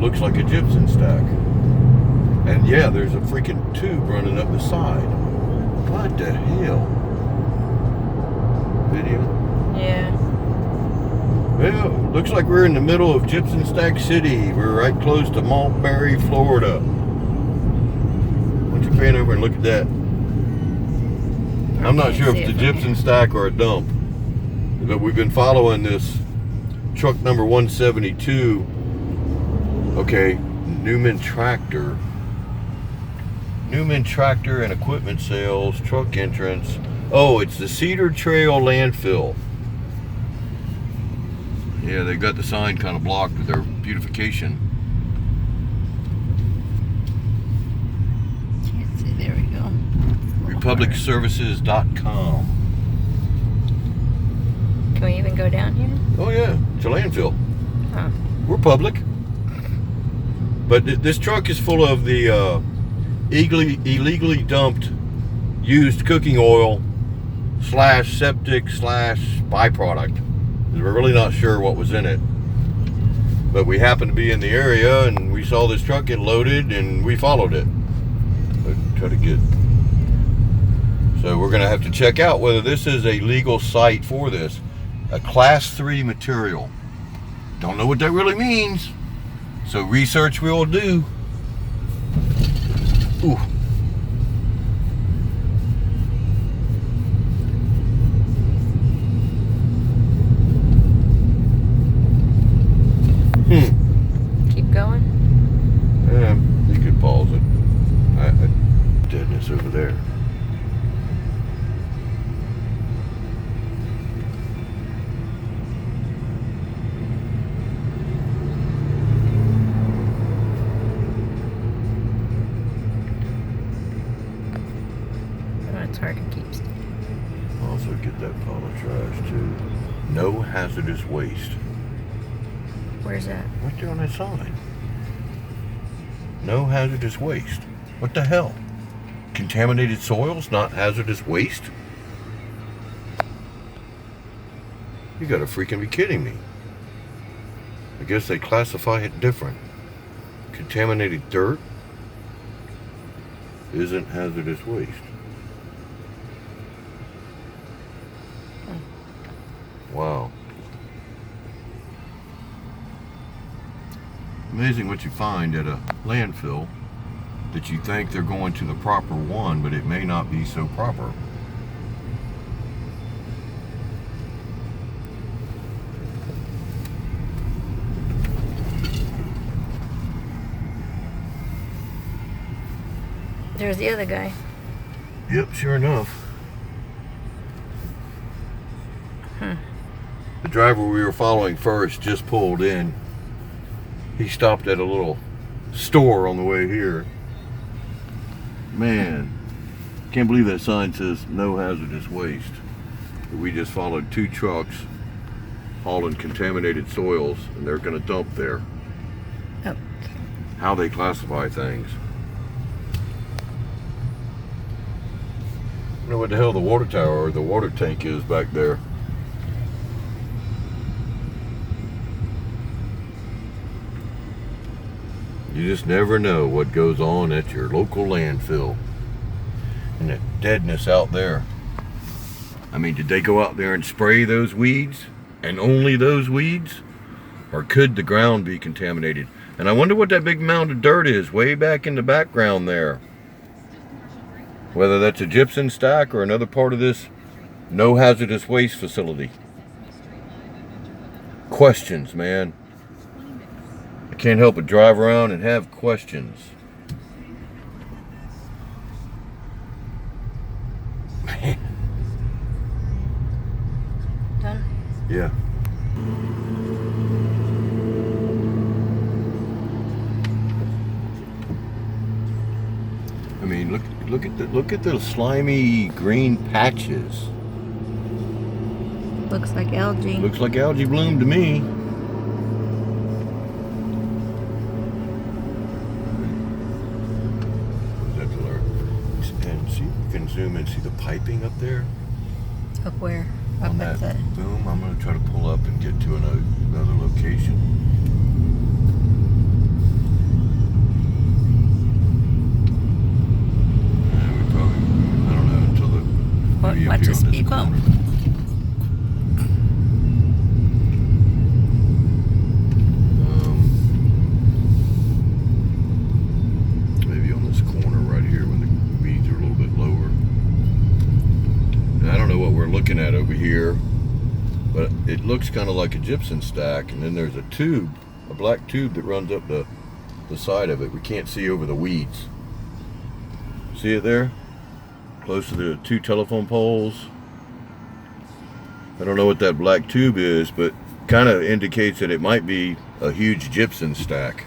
looks like a gypsum stack. And yeah, there's a freaking tube running up the side. What the hell? Video? Yeah. Well, looks like we're in the middle of Gypsum Stack City. We're right close to Montberry, Florida. Why don't you pan over and look at that? I'm not sure if it's a gypsum stack or a dump, but we've been following this truck number 172. Okay, Newman Tractor and Equipment Sales, truck entrance. Oh, it's the Cedar Trail Landfill. Yeah, they got the sign kind of blocked with their beautification. Can't see. There we go. Republicservices.com. Can we even go down here? Oh yeah, it's a landfill. Huh. We're public. But this truck is full of the illegally dumped used cooking oil / septic / byproduct. We're really not sure what was in it. But we happened to be in the area and we saw this truck get loaded and we followed it. Try to get. So we're going to have to check out whether this is a legal site for this. A class 3 material. Don't know what that really means. So research we will do. Ooh. Keep going? Yeah, you could pause it. Deadness over there. It's hard to keep still. Also get that pile of trash too. No hazardous waste. Where's that? Right there on that sign. No hazardous waste. What the hell? Contaminated soils, not hazardous waste? You gotta freaking be kidding me. I guess they classify it different. Contaminated dirt isn't hazardous waste. Wow. Amazing what you find at a landfill that you think they're going to the proper one, but it may not be so proper. There's the other guy. Yep, sure enough. The driver we were following first just pulled in. He stopped at a little store on the way here. Man, can't believe that sign says no hazardous waste. We just followed 2 trucks hauling contaminated soils, and they're going to dump there. Oh. How they classify things. I don't know what the hell the water tower or the water tank is back there. You just never know what goes on at your local landfill. And that deadness out there. I mean, did they go out there and spray those weeds? And only those weeds? Or could the ground be contaminated? And I wonder what that big mound of dirt is way back in the background there. Whether that's a gypsum stack or another part of this no hazardous waste facility. Questions, man. I can't help but drive around and have questions. Man. Done? Yeah. I mean, look at the slimy green patches. Looks like algae. Looks like algae bloom to me. And see, you can zoom in, see the piping up there? Up where? Up On at that the... boom. I'm going to try to pull up and get to another location. it looks kind of like a gypsum stack, and then there's a tube, a black tube that runs up the side of it. We can't see over the weeds. See it there? Close to the 2 telephone poles. I don't know what that black tube is, but kind of indicates that it might be a huge gypsum stack.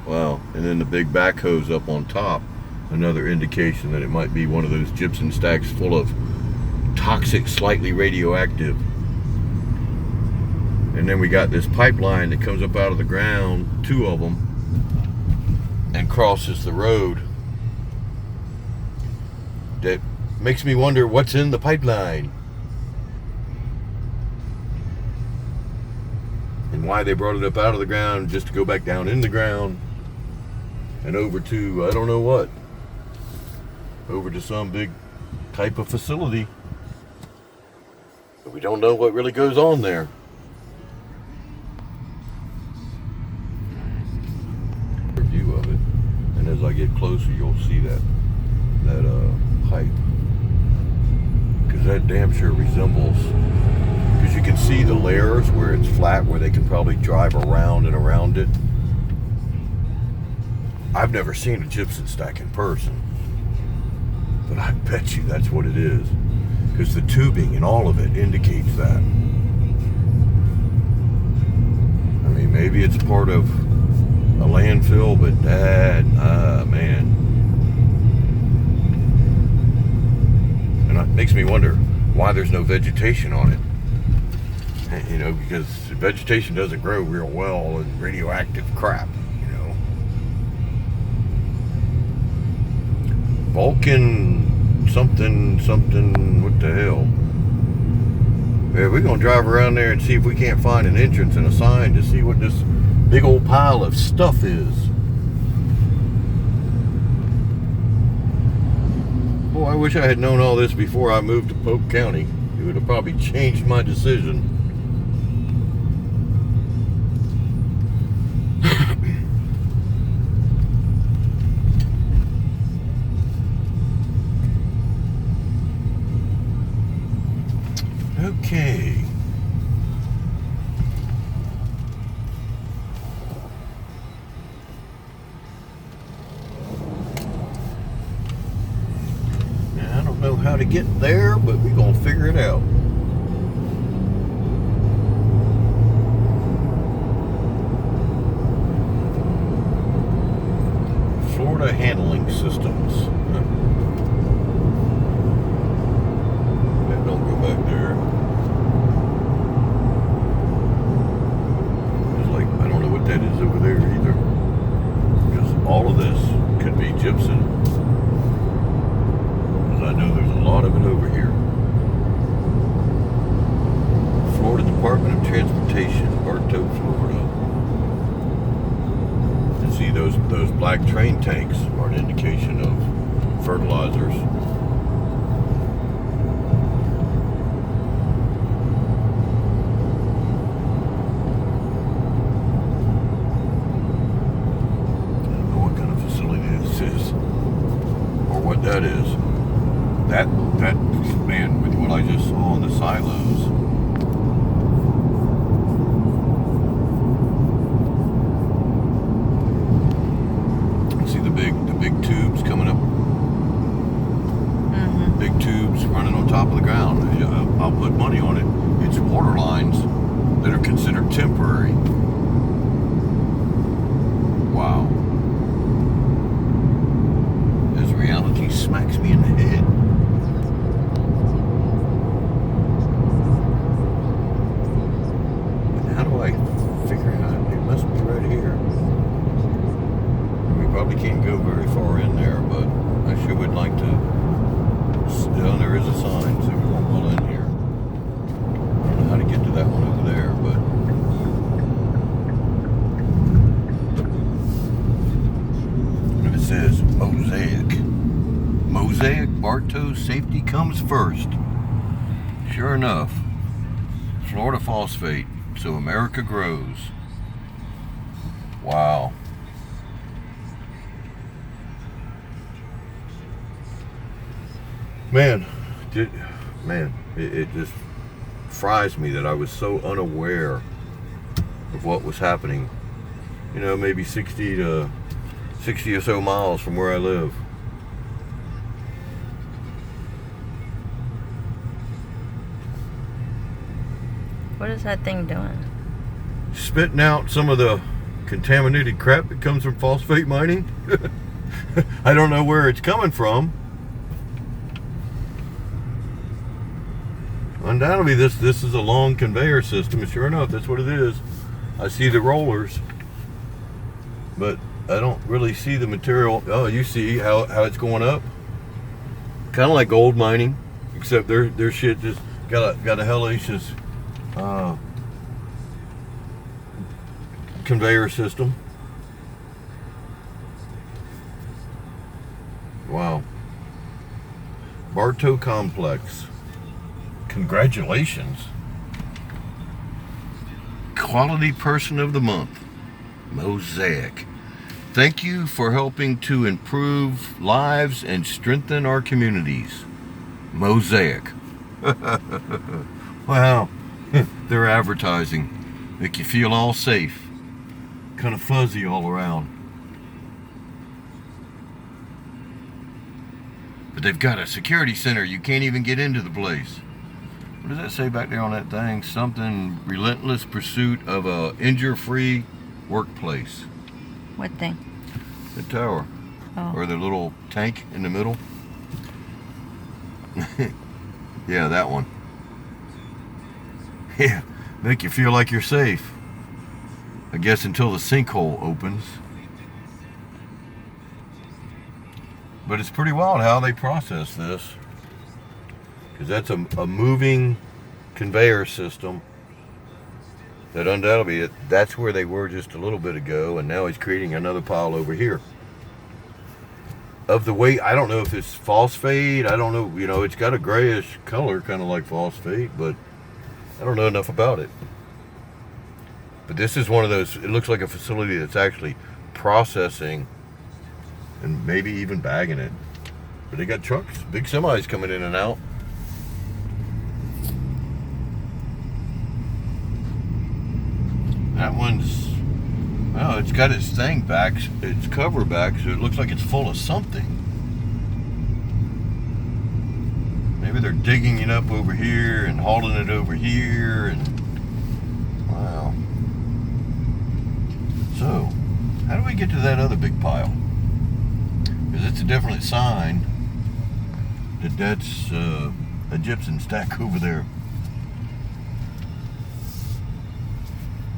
Wow, and then the big backhoe's up on top. Another indication that it might be one of those gypsum stacks full of toxic, slightly radioactive. And then we got this pipeline that comes up out of the ground, 2 of them, and crosses the road. That makes me wonder what's in the pipeline. And why they brought it up out of the ground just to go back down in the ground and over to, I don't know what. Over to some big type of facility. But we don't know what really goes on there. View of it. And as I get closer, you'll see that pipe. Because that damn sure resembles, because you can see the layers where it's flat, where they can probably drive around and around it. I've never seen a gypsum stack in person, but I bet you that's what it is, because the tubing and all of it indicates that. I mean, maybe it's part of a landfill, but man. And it makes me wonder why there's no vegetation on it. You know, because vegetation doesn't grow real well in radioactive crap, you know. Vulcan something, what the hell? Yeah, we're gonna drive around there and see if we can't find an entrance and a sign to see what this big old pile of stuff is. Boy, I wish I had known all this before I moved to Polk County. It would have probably changed my decision. Okay. Now, I don't know how to get there, but we're gonna figure it out. Florida handling systems. That don't go back there. That is over there either, because all of this could be gypsum, because I know there's a lot of it over here. Florida Department of Transportation, Bartow, Florida. And see, those black train tanks are an indication of fertilizers. That is that man, with what I just saw in the silos. See the big tubes coming up. Mm-hmm. Big tubes running on top of the ground. I'll put money on it. It's water lines that are considered temporary. Wow. Reality smacks me in the head. And how do I figure out? It must be right here. We probably can't go very far in there, but I sure would like to. Well, there is a sign, so we won't pull in here. I don't know how to get to that one over there, but. What if it says Mosaic? Mosaic, Bartow, safety comes first. Sure enough, Florida phosphate, so America grows. Wow. Man, it just fries me that I was so unaware of what was happening. You know, maybe 60 or so miles from where I live. What is that thing doing? Spitting out some of the contaminated crap that comes from phosphate mining. I don't know where it's coming from. Undoubtedly, this is a long conveyor system, and sure enough, that's what it is. I see the rollers, but I don't really see the material. Oh, you see how it's going up? Kind of like gold mining, except their shit just got a hellacious conveyor system. Wow. Bartow Complex. Congratulations. Quality Person of the Month, Mosaic. Thank you for helping to improve lives and strengthen our communities. Mosaic. Wow. Their advertising. Make you feel all safe. Kind of fuzzy all around. But they've got a security center. You can't even get into the place. What does that say back there on that thing? Something, relentless pursuit of a injury-free workplace. What thing? The tower. Oh. Or the little tank in the middle. Yeah, that one. Yeah, make you feel like you're safe. I guess until the sinkhole opens. But it's pretty wild how they process this. Because that's a moving conveyor system that undoubtedly, that's where they were just a little bit ago, and now he's creating another pile over here. Of the weight, I don't know if it's phosphate, I don't know, you know, it's got a grayish color, kind of like phosphate, but I don't know enough about it. But this is one of those, it looks like a facility that's actually processing and maybe even bagging it. But they got trucks, big semis coming in and out. That one's, well, it's got its thing back, its cover back, so it looks like it's full of something. Maybe they're digging it up over here and hauling it over here, and wow. So, how do we get to that other big pile? Because it's a definite sign that that's a gypsum stack over there.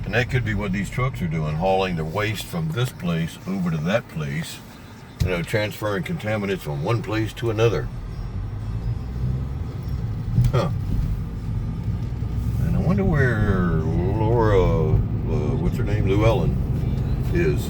And that could be what these trucks are doing, hauling the waste from this place over to that place. You know, transferring contaminants from one place to another. Huh. And I wonder where Laura, what's her name? Llewellyn is.